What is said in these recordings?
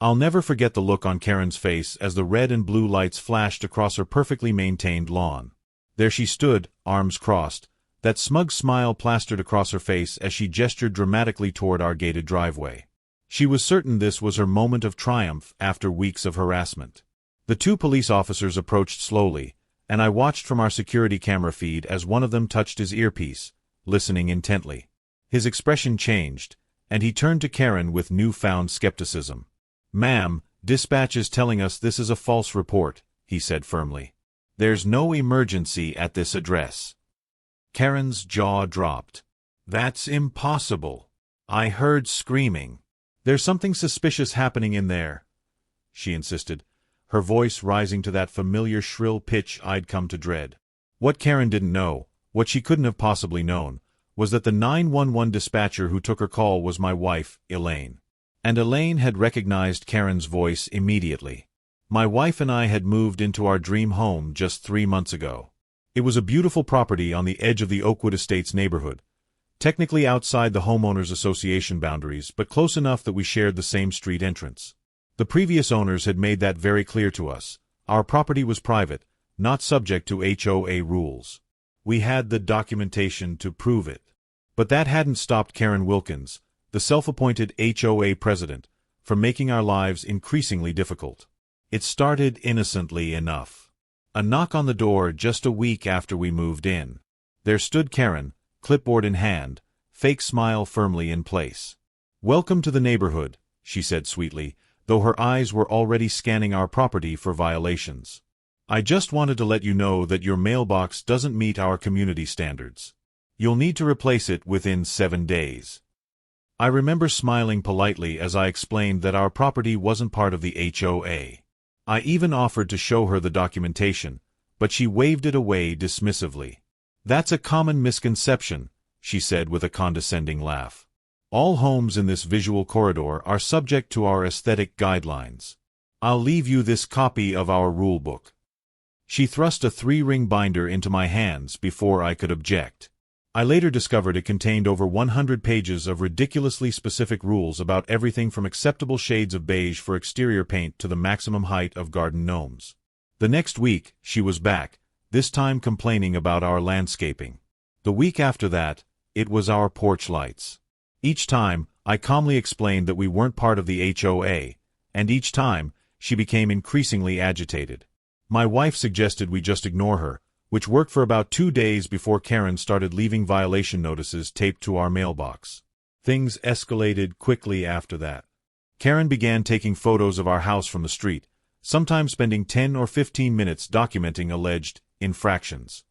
I'll never forget the look on Karen's face as the red and blue lights flashed across her perfectly maintained lawn. There she stood, arms crossed, that smug smile plastered across her face as she gestured dramatically toward our gated driveway. She was certain this was her moment of triumph after weeks of harassment. The two police officers approached slowly, and I watched from our security camera feed as one of them touched his earpiece, listening intently. His expression changed, and he turned to Karen with newfound skepticism. "Ma'am, dispatch is telling us this is a false report," he said firmly. "There's no emergency at this address." Karen's jaw dropped. "That's impossible. I heard screaming." "There's something suspicious happening in there," she insisted, her voice rising to that familiar shrill pitch I'd come to dread. What Karen didn't know, what she couldn't have possibly known, was that the 911 dispatcher who took her call was my wife, Elaine. And Elaine had recognized Karen's voice immediately. My wife and I had moved into our dream home just 3 months ago. It was a beautiful property on the edge of the Oakwood Estates neighborhood, technically outside the Homeowners Association boundaries, but close enough that we shared the same street entrance. The previous owners had made that very clear to us. Our property was private, not subject to HOA rules. We had the documentation to prove it. But that hadn't stopped Karen Wilkins, the self-appointed HOA president, from making our lives increasingly difficult. It started innocently enough. A knock on the door just a week after we moved in. There stood Karen, clipboard in hand, fake smile firmly in place. "Welcome to the neighborhood," she said sweetly, though her eyes were already scanning our property for violations. "I just wanted to let you know that your mailbox doesn't meet our community standards. You'll need to replace it within 7 days." I remember smiling politely as I explained that our property wasn't part of the HOA. I even offered to show her the documentation, but she waved it away dismissively. "That's a common misconception," she said with a condescending laugh. "All homes in this visual corridor are subject to our aesthetic guidelines. I'll leave you this copy of our rulebook." She thrust a 3-ring binder into my hands before I could object. I later discovered it contained over 100 pages of ridiculously specific rules about everything from acceptable shades of beige for exterior paint to the maximum height of garden gnomes. The next week, she was back, this time complaining about our landscaping. The week after that, it was our porch lights. Each time, I calmly explained that we weren't part of the HOA, and each time, she became increasingly agitated. My wife suggested we just ignore her, which worked for about 2 days before Karen started leaving violation notices taped to our mailbox. Things escalated quickly after that. Karen began taking photos of our house from the street, sometimes spending 10 or 15 minutes documenting alleged infractions.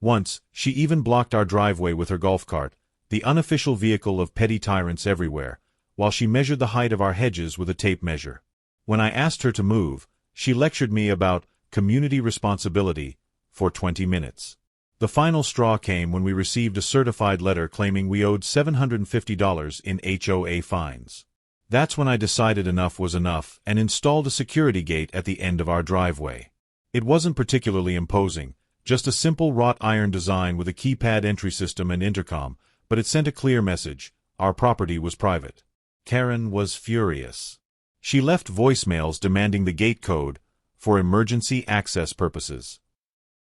Once, she even blocked our driveway with her golf cart, the unofficial vehicle of petty tyrants everywhere, while she measured the height of our hedges with a tape measure. When I asked her to move, she lectured me about community responsibility for 20 minutes. The final straw came when we received a certified letter claiming we owed $750 in HOA fines. That's when I decided enough was enough and installed a security gate at the end of our driveway. It wasn't particularly imposing, just a simple wrought iron design with a keypad entry system and intercom, but it sent a clear message: our property was private. Karen was furious. She left voicemails demanding the gate code for emergency access purposes.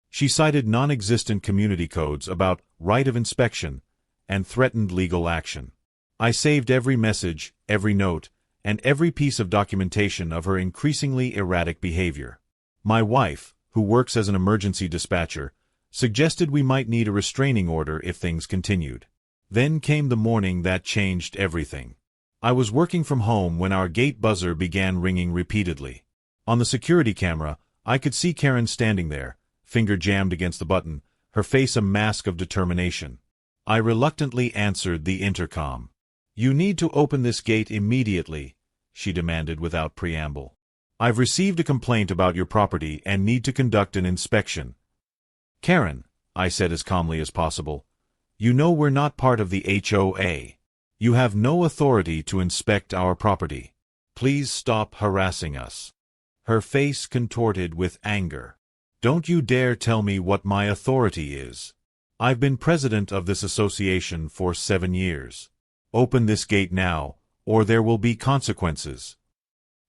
She cited non-existent community codes about right of inspection and threatened legal action. I saved every message, every note, and every piece of documentation of her increasingly erratic behavior. My wife, who works as an emergency dispatcher, suggested we might need a restraining order if things continued. Then came the morning that changed everything. I was working from home when our gate buzzer began ringing repeatedly. On the security camera, I could see Karen standing there, finger jammed against the button, her face a mask of determination. I reluctantly answered the intercom. "You need to open this gate immediately," she demanded without preamble. "I've received a complaint about your property and need to conduct an inspection." "Karen," I said as calmly as possible, "you know we're not part of the HOA. You have no authority to inspect our property. Please stop harassing us." Her face contorted with anger. "Don't you dare tell me what my authority is. I've been president of this association for 7 years. Open this gate now, or there will be consequences."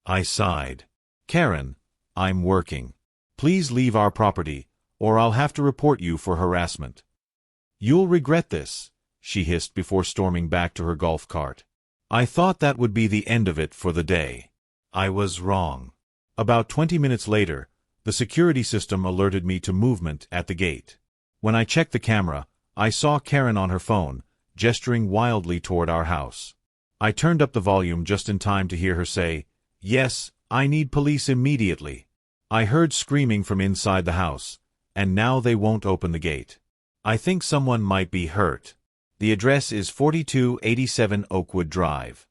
I sighed. Karen, I'm working. Please leave our property, or I'll have to report you for harassment. You'll regret this, she hissed before storming back to her golf cart. I thought that would be the end of it for the day. I was wrong. About 20 minutes later, the security system alerted me to movement at the gate. When I checked the camera, I saw Karen on her phone, gesturing wildly toward our house. I turned up the volume just in time to hear her say, "Yes, I need police immediately." I heard screaming from inside the house, and now they won't open the gate. I think someone might be hurt. The address is 4287 Oakwood Drive.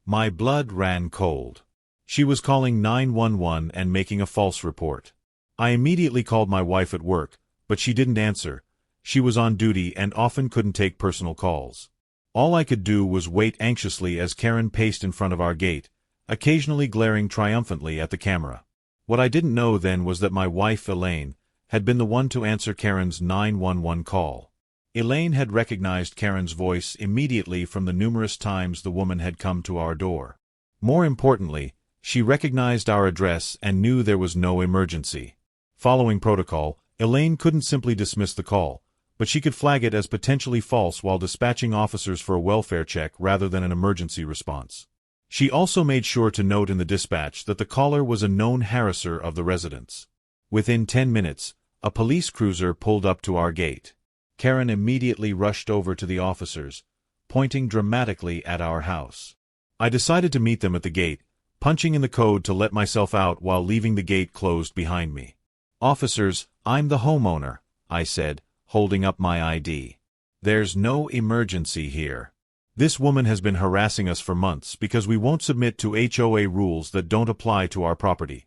My blood ran cold. She was calling 911 and making a false report. I immediately called my wife at work, but she didn't answer. She was on duty and often couldn't take personal calls. All I could do was wait anxiously as Karen paced in front of our gate, occasionally glaring triumphantly at the camera. What I didn't know then was that my wife, Elaine, had been the one to answer Karen's 911 call. Elaine had recognized Karen's voice immediately from the numerous times the woman had come to our door. More importantly, she recognized our address and knew there was no emergency. Following protocol, Elaine couldn't simply dismiss the call, but she could flag it as potentially false while dispatching officers for a welfare check rather than an emergency response. She also made sure to note in the dispatch that the caller was a known harasser of the residents. Within 10 minutes, a police cruiser pulled up to our gate. Karen immediately rushed over to the officers, pointing dramatically at our house. I decided to meet them at the gate, punching in the code to let myself out while leaving the gate closed behind me. "Officers, I'm the homeowner," I said, holding up my ID. "There's no emergency here. This woman has been harassing us for months because we won't submit to HOA rules that don't apply to our property."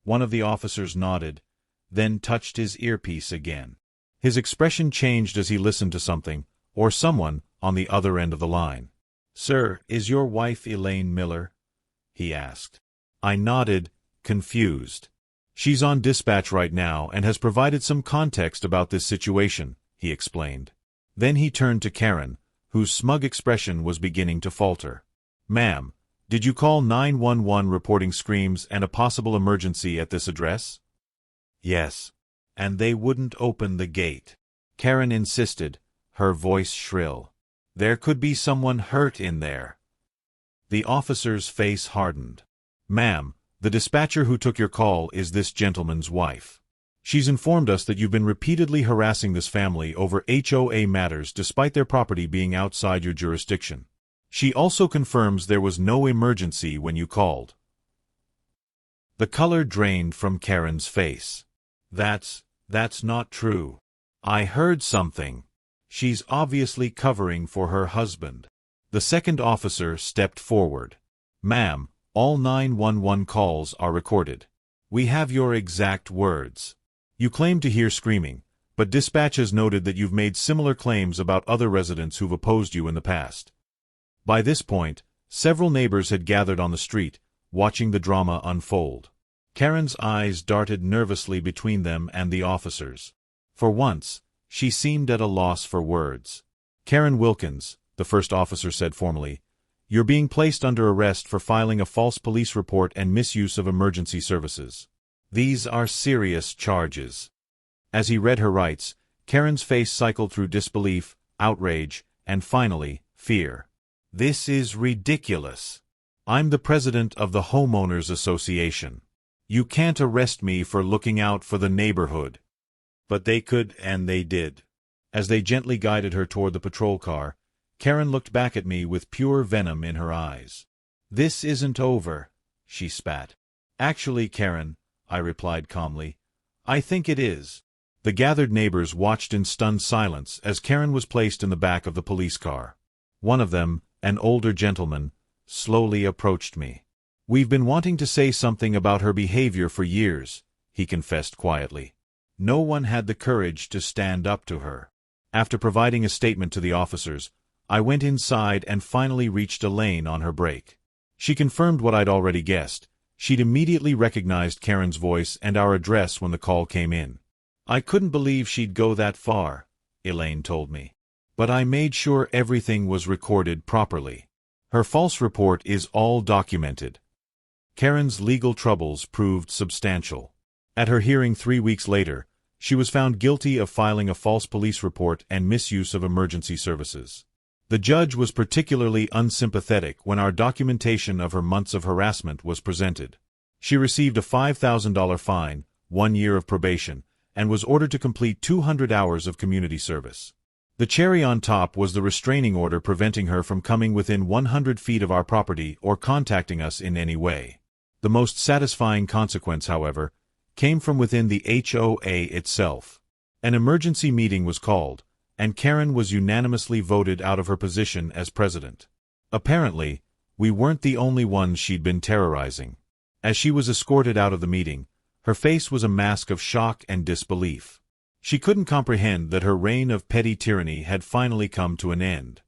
One of the officers nodded, then touched his earpiece again. His expression changed as he listened to something, or someone, on the other end of the line. "Sir, is your wife Elaine Miller?" he asked. I nodded, confused. "She's on dispatch right now and has provided some context about this situation," he explained. Then he turned to Karen, whose smug expression was beginning to falter. "Ma'am, did you call 911 reporting screams and a possible emergency at this address?" "Yes. And they wouldn't open the gate," Karen insisted, her voice shrill. "There could be someone hurt in there." The officer's face hardened. "Ma'am, the dispatcher who took your call is this gentleman's wife. She's informed us that you've been repeatedly harassing this family over HOA matters despite their property being outside your jurisdiction. She also confirms there was no emergency when you called." The color drained from Karen's face. That's not true. I heard something. She's obviously covering for her husband." The second officer stepped forward. "Ma'am, all 911 calls are recorded. We have your exact words. You claim to hear screaming, but dispatch has noted that you've made similar claims about other residents who've opposed you in the past." By this point, several neighbors had gathered on the street, watching the drama unfold. Karen's eyes darted nervously between them and the officers. For once, she seemed at a loss for words. "Karen Wilkins," the first officer said formally, "you're being placed under arrest for filing a false police report and misuse of emergency services. These are serious charges." As he read her rights, Karen's face cycled through disbelief, outrage, and finally, fear. "This is ridiculous. I'm the president of the Homeowners Association. You can't arrest me for looking out for the neighborhood." But they could, and they did. As they gently guided her toward the patrol car, Karen looked back at me with pure venom in her eyes. "This isn't over," she spat. "Actually, Karen," I replied calmly, "I think it is." The gathered neighbors watched in stunned silence as Karen was placed in the back of the police car. One of them, an older gentleman, slowly approached me. "We've been wanting to say something about her behavior for years," he confessed quietly. "No one had the courage to stand up to her." After providing a statement to the officers, I went inside and finally reached Elaine on her break. She confirmed what I'd already guessed. She'd immediately recognized Karen's voice and our address when the call came in. "I couldn't believe she'd go that far," Elaine told me. "But I made sure everything was recorded properly. Her false report is all documented." Karen's legal troubles proved substantial. At her hearing 3 weeks later, she was found guilty of filing a false police report and misuse of emergency services. The judge was particularly unsympathetic when our documentation of her months of harassment was presented. She received a $5,000 fine, 1 year of probation, and was ordered to complete 200 hours of community service. The cherry on top was the restraining order preventing her from coming within 100 feet of our property or contacting us in any way. The most satisfying consequence, however, came from within the HOA itself. An emergency meeting was called, and Karen was unanimously voted out of her position as president. Apparently, we weren't the only ones she'd been terrorizing. As she was escorted out of the meeting, her face was a mask of shock and disbelief. She couldn't comprehend that her reign of petty tyranny had finally come to an end.